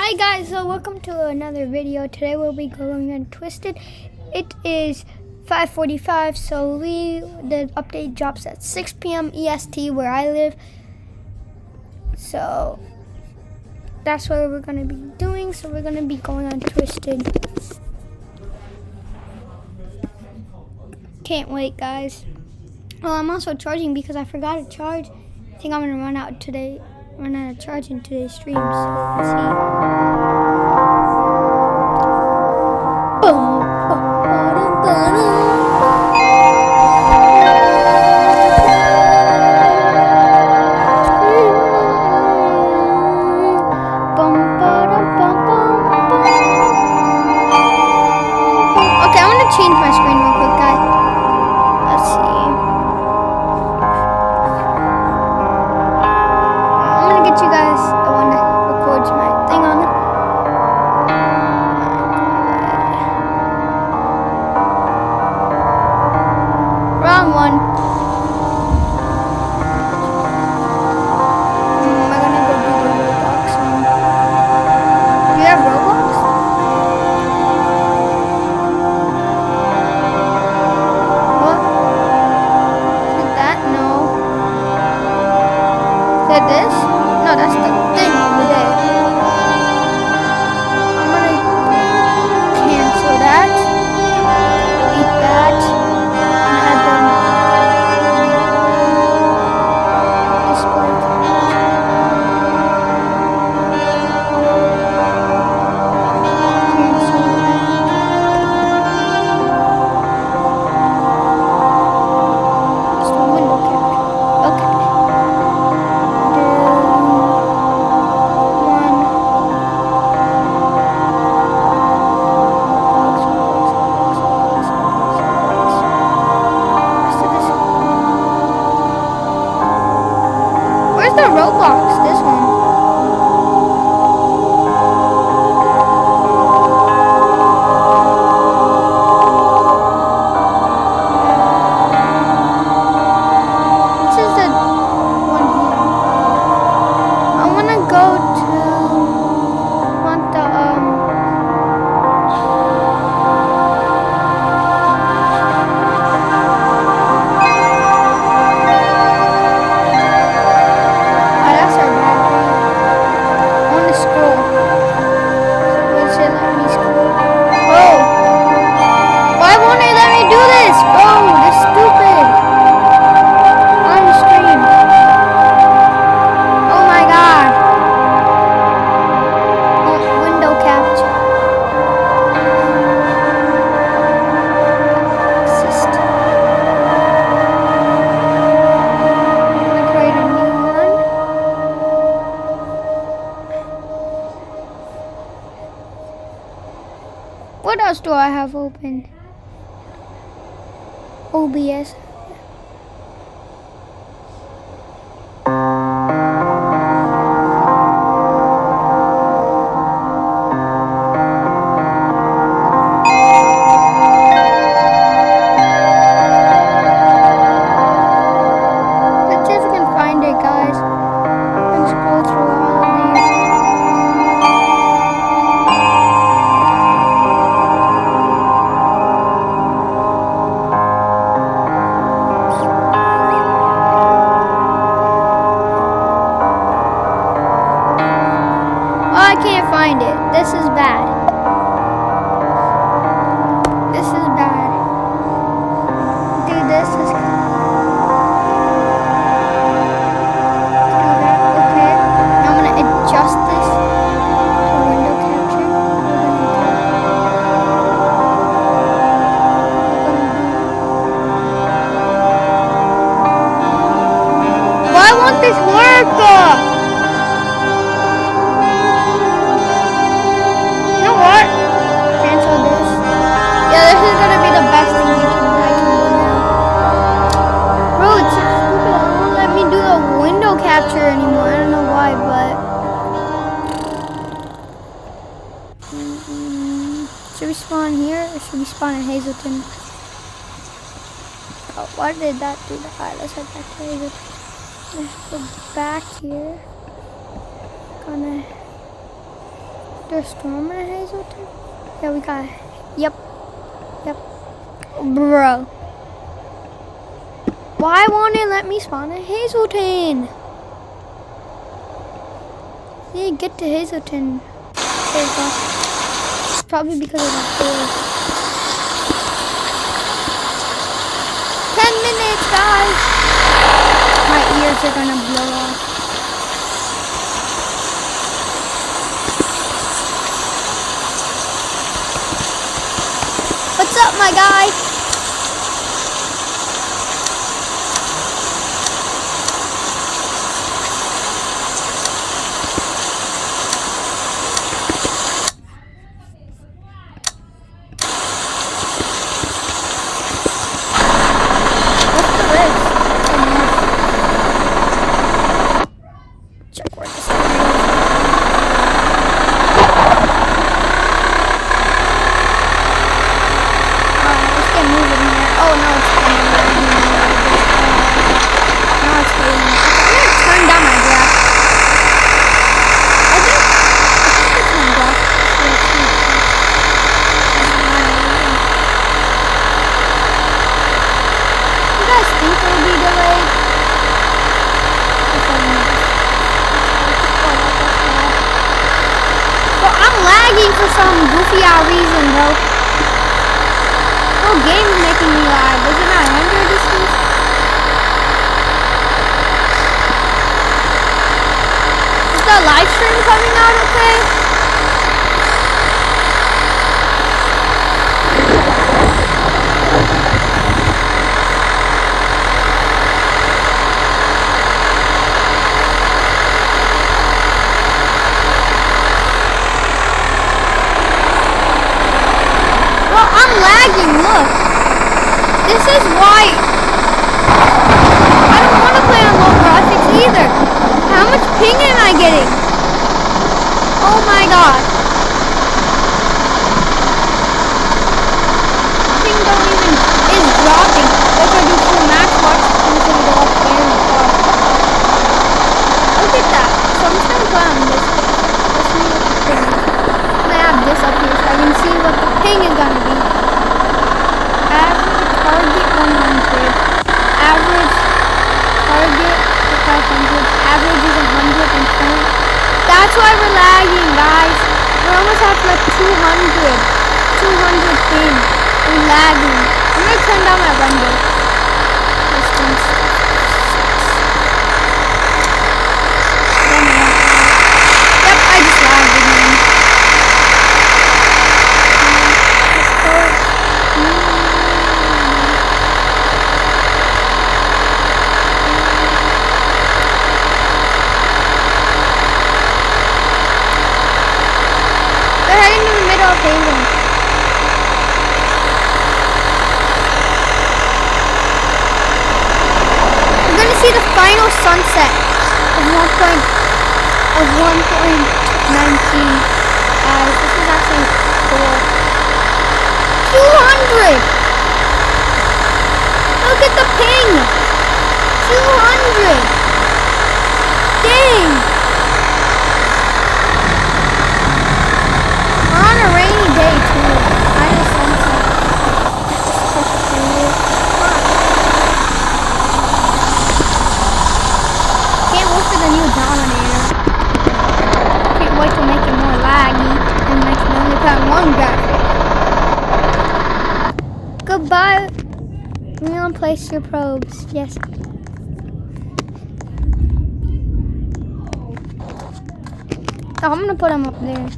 Hi guys, so welcome to another video. Today we'll be going on Twisted. It is 5:45, so the update drops at 6 p.m. EST where I live. So that's what we're gonna be doing. So we're gonna be going on Twisted. Can't wait, guys. Well, I'm also charging because I forgot to charge. I think I'm gonna run out of charge in today's stream. So let's see. Boom. Okay, I'm gonna change my screen real quick, guys. Let's see. I'm gonna get you guys the one that records my thing on it. Wrong one. Am I gonna go do the Roblox one? Do you have Roblox? What? Is it that? No. Is it this? No, that's the thing over there. I'm gonna cancel that. Delete that. And add the display capture. Cancel that. It's the window capture. Okay. Where's the Roblox? This one. This is the one here. I wanna go to want the oh, that's our bad. I wanna scroll. Does it let me scroll? Oh! Why won't it let me do this? Bro, this is stupid. On the screen. Oh my god. Window capture. Assist. I'm gonna create a new one. What else do I have open? OBS. Let's see if we can find it, guys. And scroll through all of these. Oh, I can't find it. This is bad. This is bad. Dude, this is. Let's do that. Okay. Now I'm gonna adjust this to window capture. Why won't this work? You know what? Cancel this. Yeah, this is gonna be the best thing I can do now. Bro, it's so stupid. It won't let me do the window capture anymore. I don't know why, but should we spawn here or should we spawn in Hazleton? Oh, why did that do that? Alright, let's head back to Hazleton. Let's go back here. Gonna There's storm in Hazelton? Yeah, we got. Yep. Bro. Why won't it let me spawn in Hazelton? Yeah, get to Hazelton. There you go. Probably because of that door. 10 minutes, guys. My ears are gonna blow off. What's up, my guy? For some goofy reason, bro. No game's making me lag. Is it not 100 distance? Is the live stream coming out okay? Look, this is why I don't want to play on low graphics either. How much ping am I getting? Oh my god. Ping don't even is dropping. If I do full max watch, it's gonna go up very far. Look at that. So I'm just gonna play on this. Let's see what the ping is. I'm gonna have this up here so I can see what the ping is gonna be. Average target 100. Average target 500. Average is 120. That's why we're lagging, guys. We're almost at like 200. 200 ping. We're lagging. I'm gonna turn down my render distance. Yep, I just lagged again. Let's go. They're heading to the middle of Haven. We're gonna see the final sunset of 1.19. This is actually cool. 200! Look at the ping! 200! Dang! We're on a rainy day too. Minus sunset. Can't wait for the new Dominator. Can't wait to make it more laggy and I can only put one graphic. Goodbye. We're gonna place your probes. Yes. Oh, I'm gonna put them up there.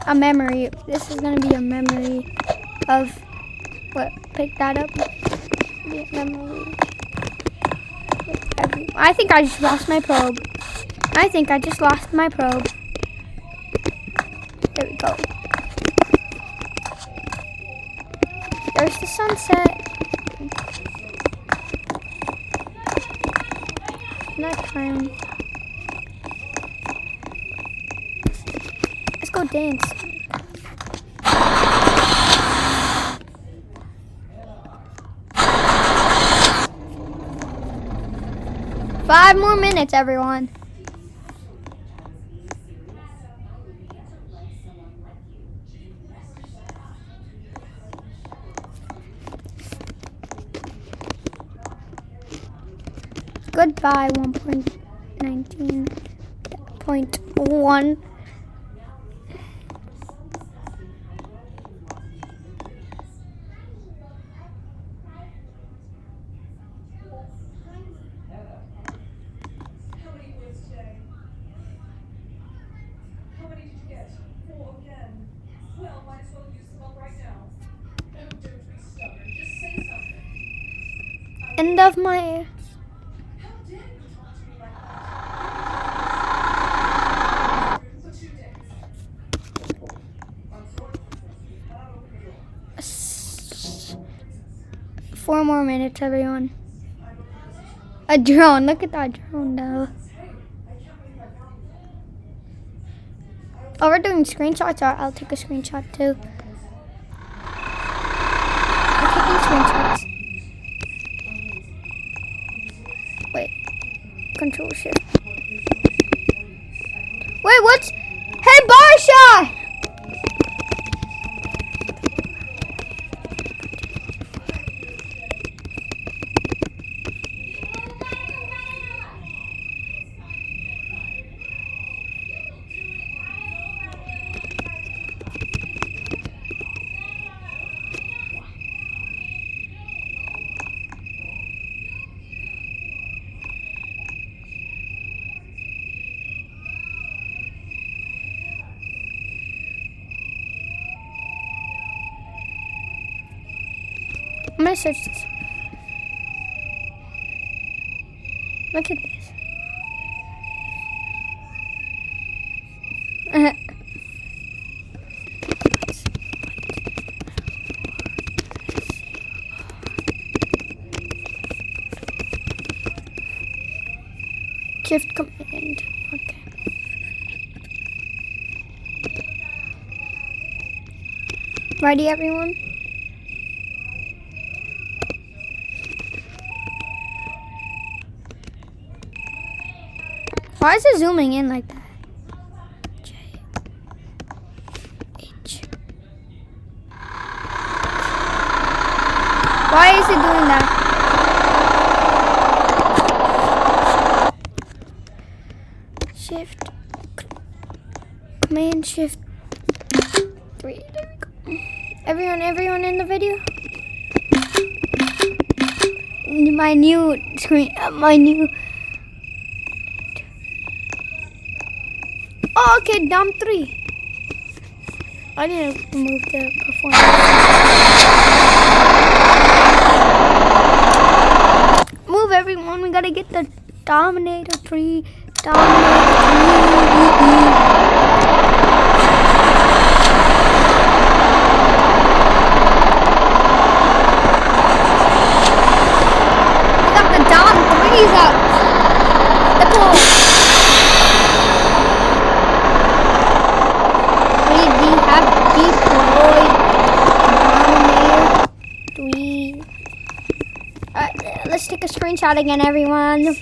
A memory. This is gonna be a memory of what? Pick that up. Memory. I think I just lost my probe. I think I just lost my probe. There we go. There's the sunset. Nighttime. Let's go dance. Five more minutes, everyone. Goodbye 1.19.1. End of my... Four more minutes, everyone. A drone. Look at that drone, though. Oh, we're doing screenshots. I'll take a screenshot, too. We're taking screenshots. Wait. Control shift. Wait, what's... Hey, Barsha! I'm gonna search this. Look at this. Shift command. Okay. Ready, everyone? Why is it zooming in like that? J H. Why is it doing that? Shift. Command Shift 3. There we go. Everyone in the video? My new screen. Oh, okay, Dom 3. I didn't remove the performance. Move, everyone. We gotta get the Dominator 3. Dominator 3. We got the Dom 3s up. The pool. Let's take a screenshot again, everyone.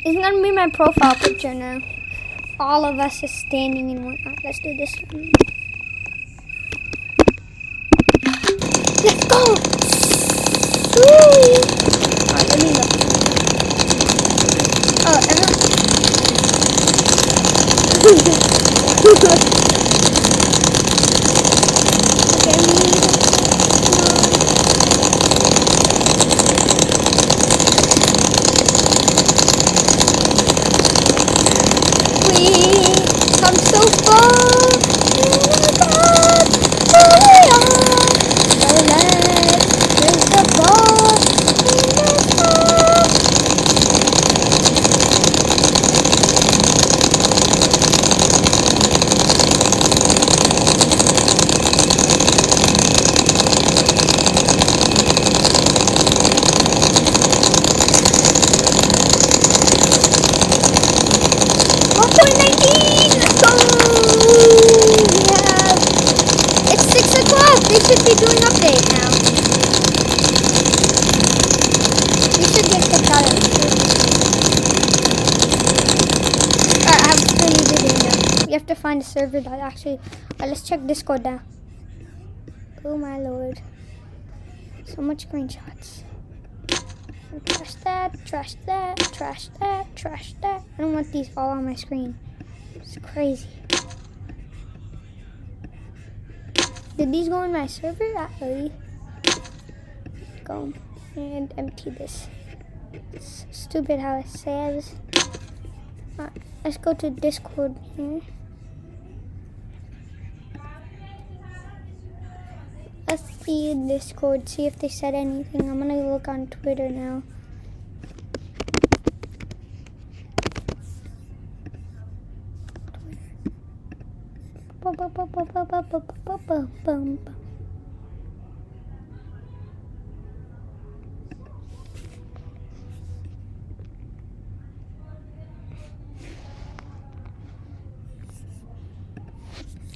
It's gonna be my profile picture now. All of us is standing in one. Let's do this one. Let's go! Alright, let me look. Oh, I'm so far. Oh my God. Here we are. So let's raise the bar in the top. They should be doing update now. We should get kicked out of it. Alright, I have a pretty video now. You have to find a server that actually... Alright, let's check Discord now. Oh my lord. So much screenshots. Trash that, trash that, trash that, trash that. I don't want these all on my screen. It's crazy. Did these go in my server? Actually, go and empty this. It's stupid how it says. Alright, let's go to Discord here. Let's see Discord, see if they said anything. I'm gonna look on Twitter now.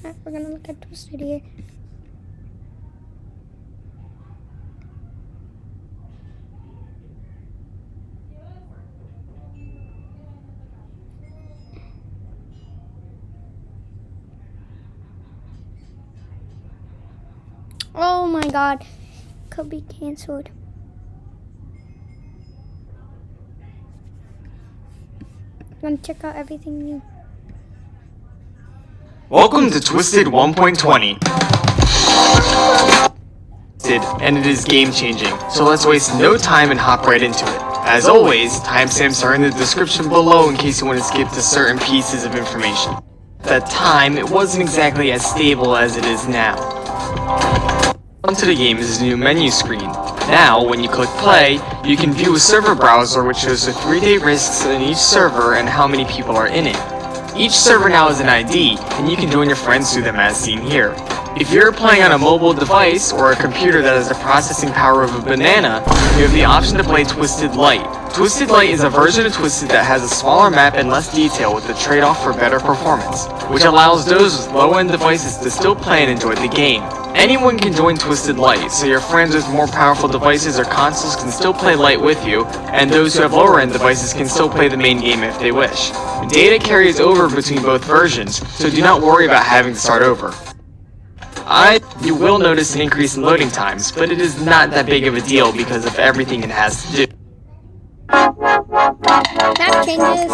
Alright, we're gonna look at Twisted here. Oh my god, could be cancelled. I'm gonna check out everything new. Welcome to Twisted 1.20. And it is game changing, so let's waste no time and hop right into it. As always, timestamps are in the description below in case you want to skip to certain pieces of information. At that time, it wasn't exactly as stable as it is now. Onto the game is a new menu screen. Now, when you click play, you can view a server browser which shows the 3-day risks in each server and how many people are in it. Each server now has an ID, and you can join your friends through them as seen here. If you're playing on a mobile device or a computer that has the processing power of a banana, you have the option to play Twisted Lite. Twisted Lite is a version of Twisted that has a smaller map and less detail with the trade-off for better performance, which allows those with low-end devices to still play and enjoy the game. Anyone can join Twisted Lite, so your friends with more powerful devices or consoles can still play Lite with you, and those who have lower-end devices can still play the main game if they wish. Data carries over between both versions, so do not worry about having to start over. You will notice an increase in loading times, but it is not that big of a deal because of everything it has to do. Map changes.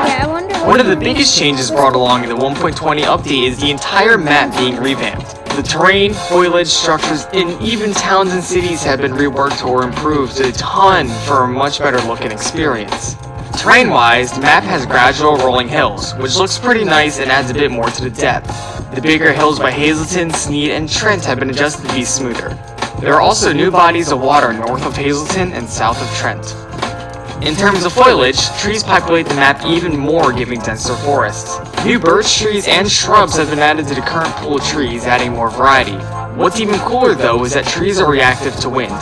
Yeah, I wonder One of the biggest changes brought along in the 1.20 update is the entire map being revamped. The terrain, foliage, structures, and even towns and cities have been reworked or improved a ton for a much better look and experience. Terrain-wise, the map has gradual rolling hills, which looks pretty nice and adds a bit more to the depth. The bigger hills by Hazleton, Sneed, and Trent have been adjusted to be smoother. There are also new bodies of water north of Hazleton and south of Trent. In terms of foliage, trees populate the map even more, giving denser forests. New birch trees and shrubs have been added to the current pool of trees, adding more variety. What's even cooler though is that trees are reactive to wind.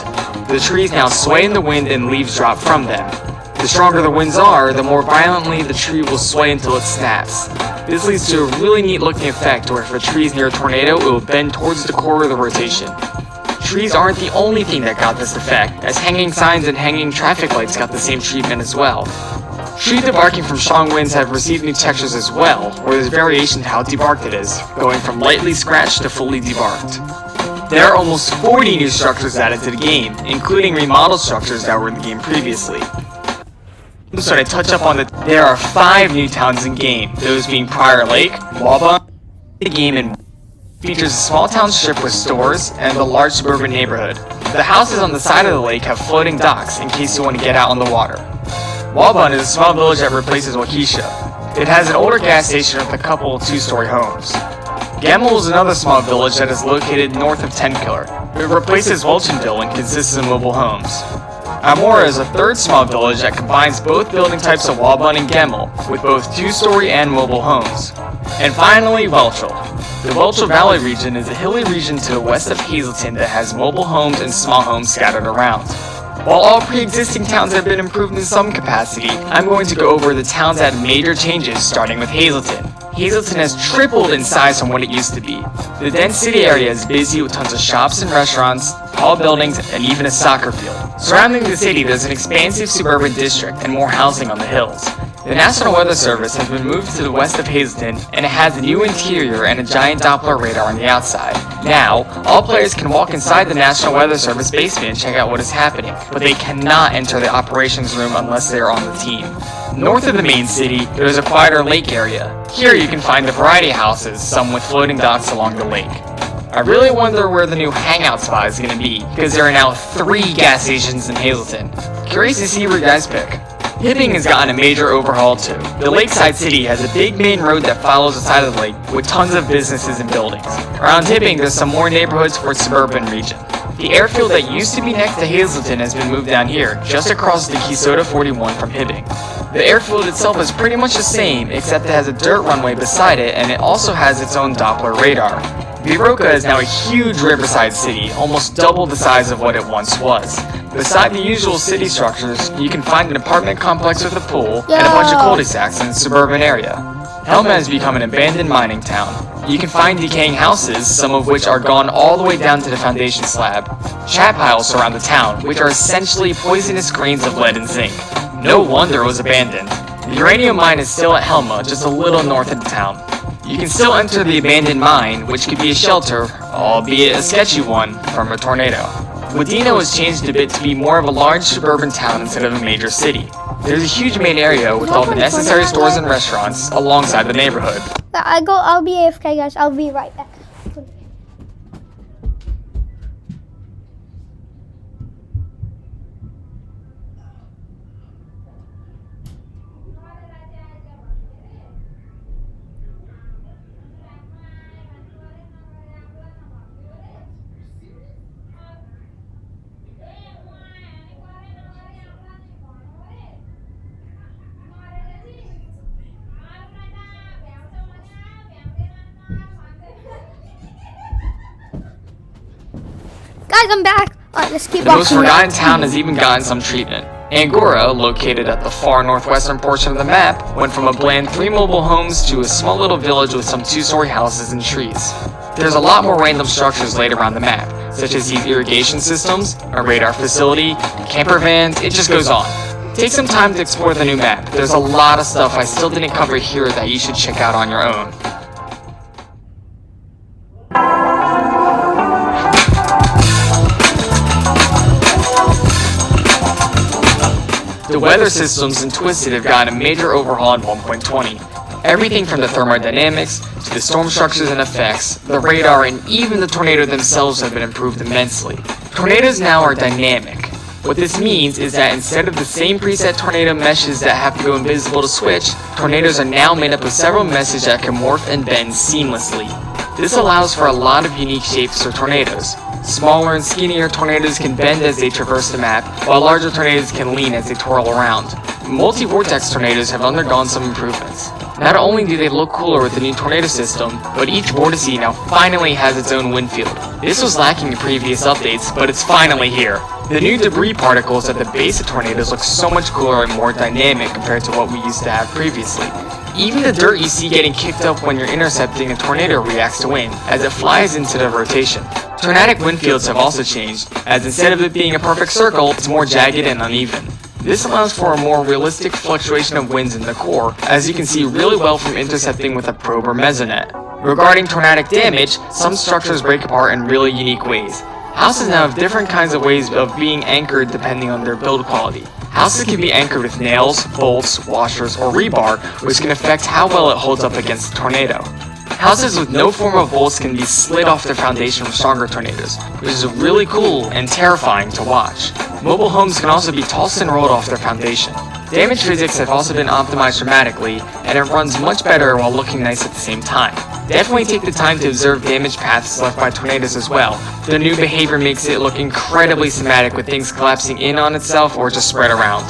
The trees now sway in the wind and leaves drop from them. The stronger the winds are, the more violently the tree will sway until it snaps. This leads to a really neat looking effect where if a tree is near a tornado, it will bend towards the core of the rotation. Trees aren't the only thing that got this effect, as hanging signs and hanging traffic lights got the same treatment as well. Tree debarking from strong winds have received new textures as well, where there's variation to how debarked it is, going from lightly scratched to fully debarked. There are almost 40 new structures added to the game, including remodeled structures that were in the game previously. So to touch up on there are 5 new towns in game, those being Prior Lake, Waba, the game and features a small town strip with stores and a large suburban neighborhood. The houses on the side of the lake have floating docks in case you want to get out on the water. Walbun is a small village that replaces Waukesha. It has an older gas station with a couple of 2-story homes. Gamble is another small village that is located north of Tenkiller. It replaces Welchenville and consists of mobile homes. Amora is a third small village that combines both building types of Walbun and Gemmel, with both 2-story and mobile homes. And finally, Welchel. The Welchel Valley region is a hilly region to the west of Hazleton that has mobile homes and small homes scattered around. While all pre-existing towns have been improved in some capacity, I'm going to go over the towns that had major changes, starting with Hazleton. Hazleton has tripled in size from what it used to be. The dense city area is busy with tons of shops and restaurants, tall buildings, and even a soccer field. Surrounding the city, there's an expansive suburban district and more housing on the hills. The National Weather Service has been moved to the west of Hazleton, and it has a new interior and a giant Doppler radar on the outside. Now, all players can walk inside the National Weather Service basement and check out what is happening, but they cannot enter the operations room unless they are on the team. North of the main city, there is a quieter lake area. Here you can find a variety of houses, some with floating docks along the lake. I really wonder where the new hangout spot is going to be, because there are now 3 gas stations in Hazleton. Curious to see where you guys pick. Hibbing has gotten a major overhaul too. The lakeside city has a big main road that follows the side of the lake with tons of businesses and buildings. Around Hibbing, there's some more neighborhoods for its suburban region. The airfield that used to be next to Hazleton has been moved down here, just across the Keysota 41 from Hibbing. The airfield itself is pretty much the same, except it has a dirt runway beside it, and it also has its own Doppler radar. Viroka is now a huge riverside city, almost double the size of what it once was. Beside the usual city structures, you can find an apartment complex with a pool and a bunch of cul-de-sacs in the suburban area. Helma has become an abandoned mining town. You can find decaying houses, some of which are gone all the way down to the foundation slab. Chat piles surround the town, which are essentially poisonous grains of lead and zinc. No wonder it was abandoned. The uranium mine is still at Helma, just a little north of the town. You can still enter the abandoned mine, which could be a shelter, albeit a sketchy one, from a tornado. Wadena was changed a bit to be more of a large suburban town instead of a major city. There's a huge main area with all the necessary stores and restaurants alongside the neighborhood. I'll be AFK, guys. I'll be right back. Guys, I'm back. Alright, let's keep The most walking. forgotten town has even gotten some treatment. Angora, located at the far northwestern portion of the map, went from a bland 3 mobile homes to a small little village with some 2-story houses and trees. There's a lot more random structures laid around the map, such as these irrigation systems, a radar facility, camper vans, it just goes on. Take some time to explore the new map. There's a lot of stuff I still didn't cover here that you should check out on your own. The weather systems in Twisted have gotten a major overhaul in 1.20. Everything from the thermodynamics, to the storm structures and effects, the radar, and even the tornado themselves have been improved immensely. Tornadoes now are dynamic. What this means is that instead of the same preset tornado meshes that have to go invisible to switch, tornadoes are now made up of several meshes that can morph and bend seamlessly. This allows for a lot of unique shapes for tornadoes. Smaller and skinnier tornadoes can bend as they traverse the map, while larger tornadoes can lean as they twirl around. Multi-vortex tornadoes have undergone some improvements. Not only do they look cooler with the new tornado system, but each vortice now finally has its own wind field. This was lacking in previous updates, but it's finally here. The new debris particles at the base of tornadoes look so much cooler and more dynamic compared to what we used to have previously. Even the dirt you see getting kicked up when you're intercepting a tornado reacts to wind, as it flies into the rotation. Tornadic wind fields have also changed, as instead of it being a perfect circle, it's more jagged and uneven. This allows for a more realistic fluctuation of winds in the core, as you can see really well from intercepting with a probe or mesonet. Regarding tornadic damage, some structures break apart in really unique ways. Houses now have different kinds of ways of being anchored depending on their build quality. Houses can be anchored with nails, bolts, washers, or rebar, which can affect how well it holds up against a tornado. Houses with no form of bolts can be slid off their foundation from stronger tornadoes, which is really cool and terrifying to watch. Mobile homes can also be tossed and rolled off their foundation. Damage physics have also been optimized dramatically, and it runs much better while looking nice at the same time. Definitely take the time to observe damage paths left by tornadoes as well. The new behavior makes it look incredibly cinematic with things collapsing in on itself or just spread around.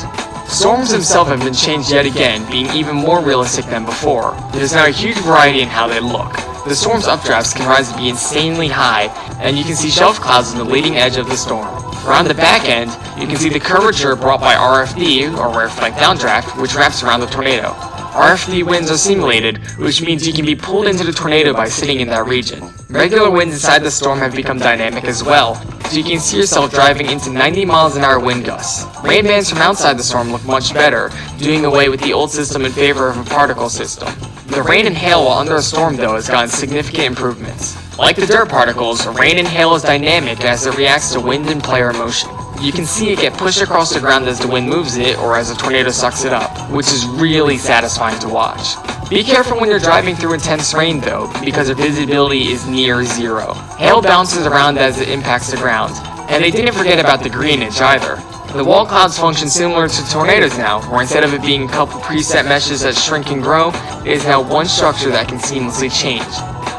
Storms themselves have been changed yet again, being even more realistic than before. There's now a huge variety in how they look. The storm's updrafts can rise to be insanely high, and you can see shelf clouds on the leading edge of the storm. Around the back end, you can see the curvature brought by RFD, or Rare Flank Downdraft, which wraps around the tornado. RFD winds are simulated, which means you can be pulled into the tornado by sitting in that region. Regular winds inside the storm have become dynamic as well. so you can see yourself driving into 90 miles an hour wind gusts. Rain bands from outside the storm look much better, doing away with the old system in favor of a particle system. The rain and hail while under a storm though has gotten significant improvements. Like the dirt particles, rain and hail is dynamic as it reacts to wind and player motion. You can see it get pushed across the ground as the wind moves it or as a tornado sucks it up, which is really satisfying to watch. Be careful when you're driving through intense rain though, because your visibility is near zero. Hail bounces around as it impacts the ground, and they didn't forget about the greenage either. The wall clouds function similar to tornadoes now, where instead of it being a couple preset meshes that shrink and grow, it is now one structure that can seamlessly change.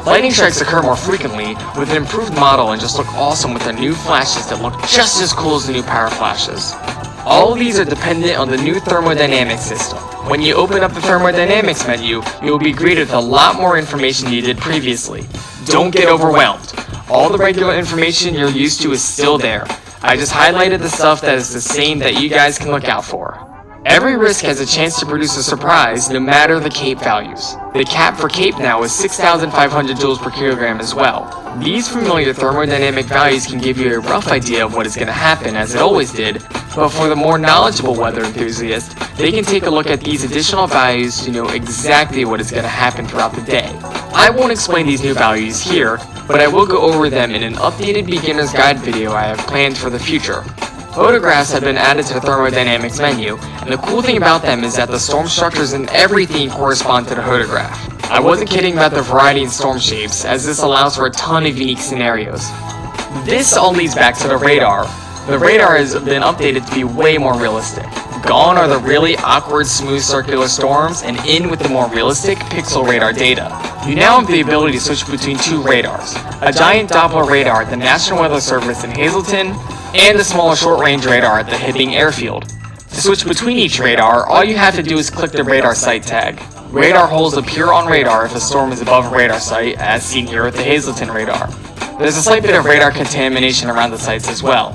Lightning strikes occur more frequently, with an improved model and just look awesome with their new flashes that look just as cool as the new power flashes. All of these are dependent on the new thermodynamic system. When you open up the thermodynamics menu, you will be greeted with a lot more information than you did previously. Don't get overwhelmed. All the regular information you're used to is still there. I just highlighted the stuff that is the same that you guys can look out for. Every risk has a chance to produce a surprise no matter the CAPE values. The cap for CAPE now is 6,500 joules per kilogram as well. These familiar thermodynamic values can give you a rough idea of what is going to happen as it always did, but for the more knowledgeable weather enthusiast, they can take a look at these additional values to know exactly what is going to happen throughout the day. I won't explain these new values here, but I will go over them in an updated beginner's guide video I have planned for the future. Photographs have been added to the thermodynamics menu, and the cool thing about them is that the storm structures and everything correspond to the photograph. I wasn't kidding about the variety in storm shapes, as this allows for a ton of unique scenarios. This all leads back to the radar. The radar has been updated to be way more realistic. Gone are the really awkward smooth circular storms, and in with the more realistic pixel radar data. You now have the ability to switch between two radars, a giant Doppler radar at the National Weather Service in Hazleton, and a smaller short-range radar at the Hibbing Airfield. To switch between each radar, all you have to do is click the radar site tag. Radar holes appear on radar if a storm is above a radar site, as seen here with the Hazleton radar. There's a slight bit of radar contamination around the sites as well.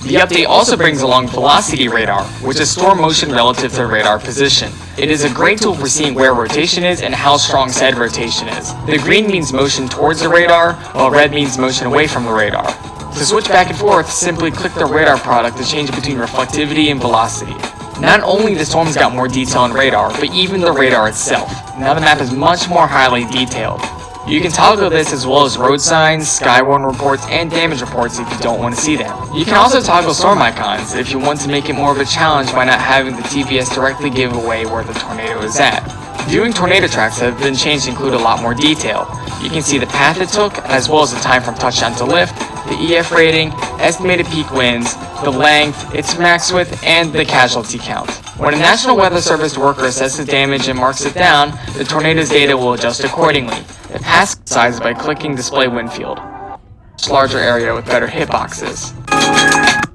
The update also brings along Velocity Radar, which is storm motion relative to the radar position. It is a great tool for seeing where rotation is and how strong said rotation is. The green means motion towards the radar, while red means motion away from the radar. To switch back and forth, simply click the radar product to change between reflectivity and velocity. Not only the storms got more detail on radar, but even the radar itself. Now the map is much more highly detailed. You can toggle this as well as road signs, skywarn reports, and damage reports if you don't want to see them. You can also toggle storm icons if you want to make it more of a challenge by not having the TPS directly give away where the tornado is at. Viewing tornado tracks have been changed to include a lot more detail. You can see the path it took, as well as the time from touchdown to lift, the EF rating, estimated peak winds, the length, its max width, and the casualty count. When a National Weather Service worker assesses damage and marks it down, the tornado's data will adjust accordingly. It passes size by clicking display wind field. Much larger area with better hitboxes.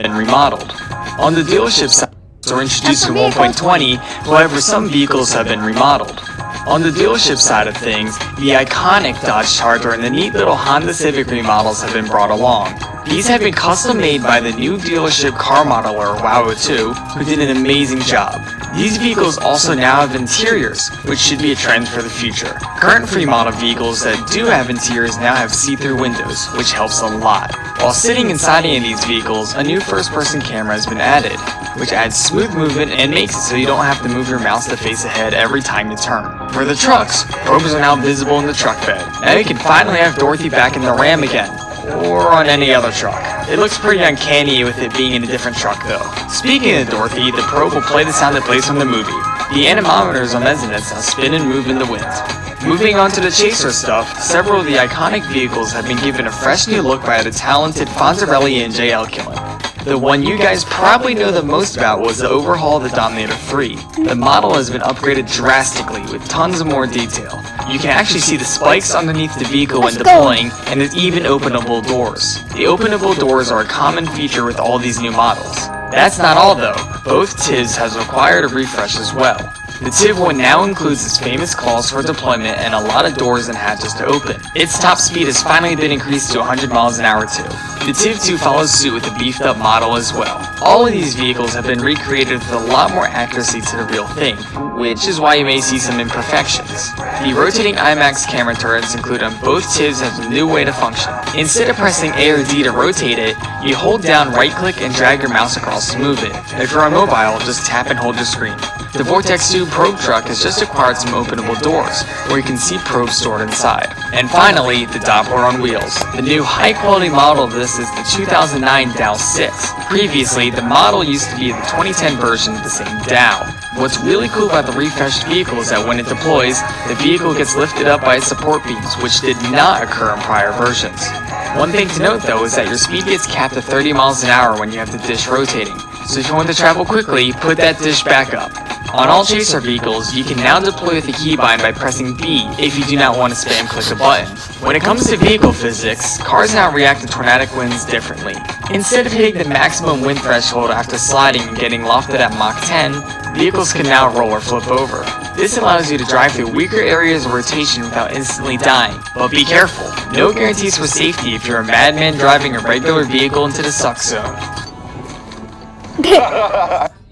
And remodeled. On the dealership side, are introduced in 1.20, however some vehicles have been remodeled. On the dealership side of things, the iconic Dodge Charger and the neat little Honda Civic remodels have been brought along. These have been custom made by the new dealership car modeler Wow02, who did an amazing job. These vehicles also now have interiors, which should be a trend for the future. Current free model vehicles that do have interiors now have see-through windows, which helps a lot. While sitting inside any of these vehicles, a new first-person camera has been added, which adds smooth movement and makes it so you don't have to move your mouse to face ahead every time you turn. For the trucks, probes are now visible in the truck bed. Now you can finally have Dorothy back in the Ram again. Or on any other truck. It looks pretty uncanny with it being in a different truck though. Speaking of Dorothy, the probe will play the sound it plays from the movie. The anemometers on mezzanets now spin and move in the wind. Moving on to the chaser stuff, several of the iconic vehicles have been given a fresh new look by the talented Fonzarelli and Jay Elkillen. The one you guys probably know the most about was the overhaul of the Dominator 3. The model has been upgraded drastically with tons of more detail. You can actually see the spikes underneath the vehicle when deploying, and there's even openable doors. The openable doors are a common feature with all these new models. That's not all though, both TIVs has required a refresh as well. The TIV 1 now includes its famous claws for deployment and a lot of doors and hatches to open. Its top speed has finally been increased to 100 miles an hour too. The TIV 2 follows suit with a beefed up model as well. All of these vehicles have been recreated with a lot more accuracy to the real thing, which is why you may see some imperfections. The rotating IMAX camera turrets included on both TIVs have a new way to function. Instead of pressing A or D to rotate it, you hold down right click and drag your mouse across to move it. If you're on mobile, just tap and hold your screen. The Vortex 2 probe truck has just acquired some openable doors, where you can see probes stored inside. And finally, the Doppler on wheels. The new high-quality model of this is the 2009 Dow 6. Previously, the model used to be the 2010 version of the same Dow. What's really cool about the refreshed vehicle is that when it deploys, the vehicle gets lifted up by its support beams, which did not occur in prior versions. One thing to note though is that your speed gets capped at 30 miles an hour when you have the dish rotating, so if you want to travel quickly, put that dish back up. On all Chaser vehicles, you can now deploy with the keybind by pressing B if you do not want to spam click a button. When it comes to vehicle physics, cars now react to tornadic winds differently. Instead of hitting the maximum wind threshold after sliding and getting lofted at Mach 10, vehicles can now roll or flip over. This allows you to drive through weaker areas of rotation without instantly dying, but be careful. No guarantees for safety if you're a madman driving a regular vehicle into the suck zone.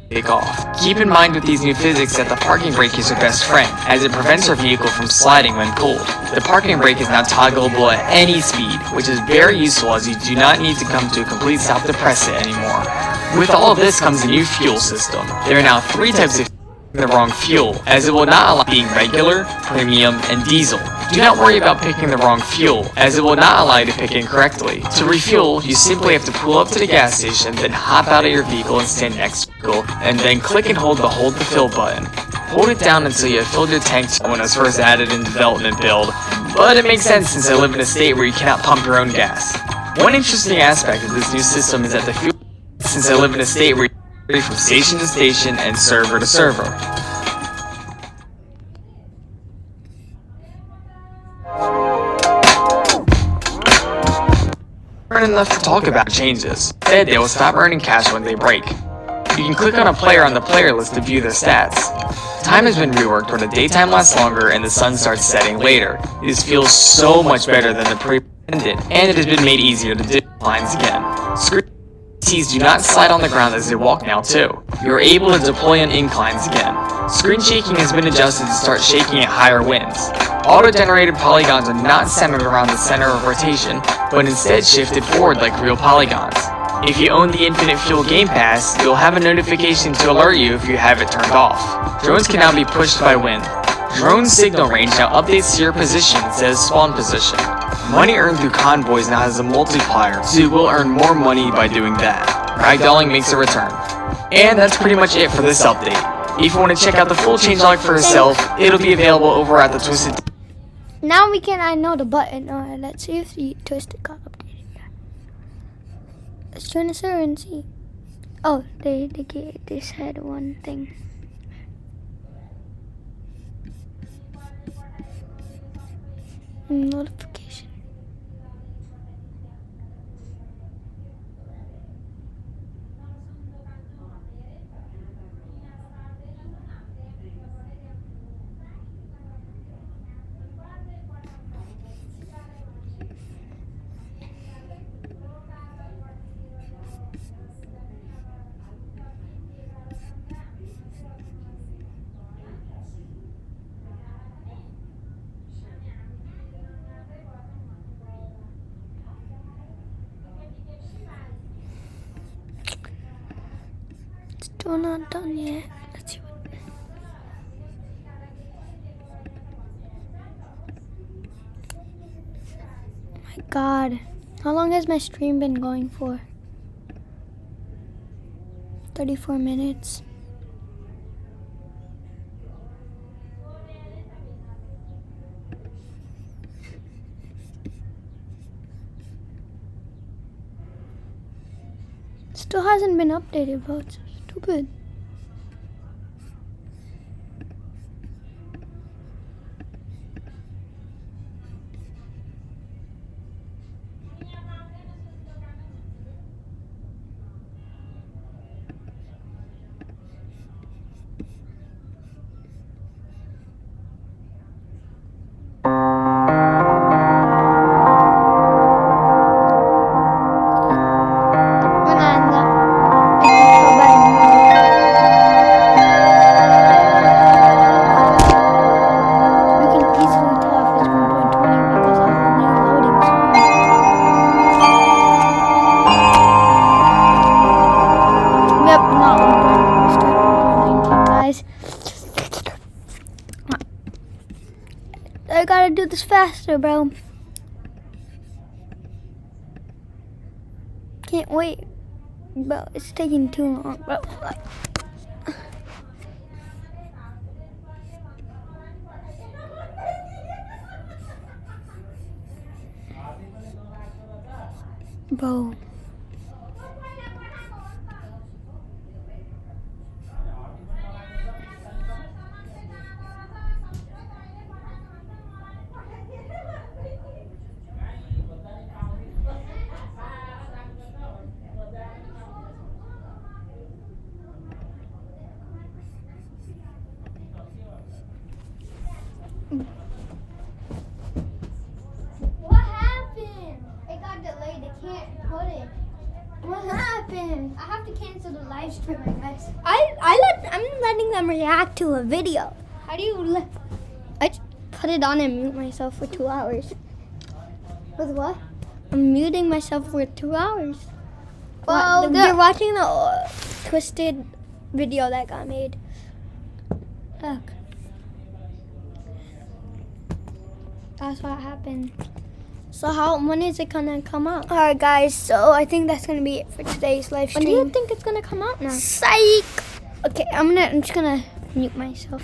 Take off. Keep in mind with these new physics that the parking brake is your best friend, as it prevents your vehicle from sliding when pulled. The parking brake is now toggleable at any speed, which is very useful as you do not need to come to a complete stop to press it anymore. With all of this comes a new fuel system. There are now 3 types of the wrong fuel, as it will not allow being regular, premium, and diesel. Do not worry about picking the wrong fuel, as it will not allow you to pick incorrectly. To refuel, you simply have to pull up to the gas station, then hop out of your vehicle and stand next to the vehicle, and then click and hold the hold to fill button. Hold it down until you have filled your tank when it was first added in development build, but it makes sense since I live in a state where you cannot pump your own gas. One interesting aspect of this new system is that the fuel since I live in a state where you from station to station and server to server. Aren't enough to talk about changes. Instead, they will stop earning cash when they break. You can click on a player on the player list to view their stats. Time has been reworked where the daytime lasts longer and the sun starts setting later. This feels so much better than the pre-ended, and it has been made easier to do lines again. Screens do not slide on the ground as they walk now too. You are able to deploy on inclines again. Screen shaking has been adjusted to start shaking at higher winds. Auto-generated polygons are not centered around the center of rotation, but instead shifted forward like real polygons. If you own the Infinite Fuel Game Pass, you'll have a notification to alert you if you have it turned off. Drones can now be pushed by wind. Drone signal range now updates to your position instead of spawn position. Money earned through convoys now has a multiplier, so you will earn more money by doing that. Ragdolling makes a return. And that's pretty much it for this update. If you want to check out the full changelog for yourself, it'll be available over at the Twisted. Now I know the button. Let's see if the Twisted got updated. Let's join the server and see. Oh, they said one thing. Notification. Still not done yet. Let's see what. My God, how long has my stream been going for? 34 minutes. Still hasn't been updated, bro. It's stupid. Wala na. Ito pa ba? this faster, bro. Can't wait. Bro, it's taking too long, bro. Bro. What happened? It got delayed. They can't put it. What happened? I have to cancel the live stream, I guess. I'm letting them react to a video. How do you I just put it on and mute myself for 2 hours. With what? I'm muting myself for 2 hours. Well, they're watching the twisted video that got made. Look. That's what happened. So when is it gonna come out? Alright guys, so I think that's gonna be it for today's live stream. When do you think it's gonna come out now? Psych! Okay, I'm just gonna mute myself.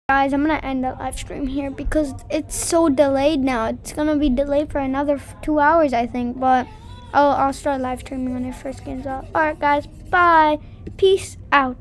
Guys, I'm gonna end the live stream here because it's so delayed now. It's gonna be delayed for another 2 hours, I think. But I'll start live streaming when it first gets up. Alright, guys. Bye. Peace out.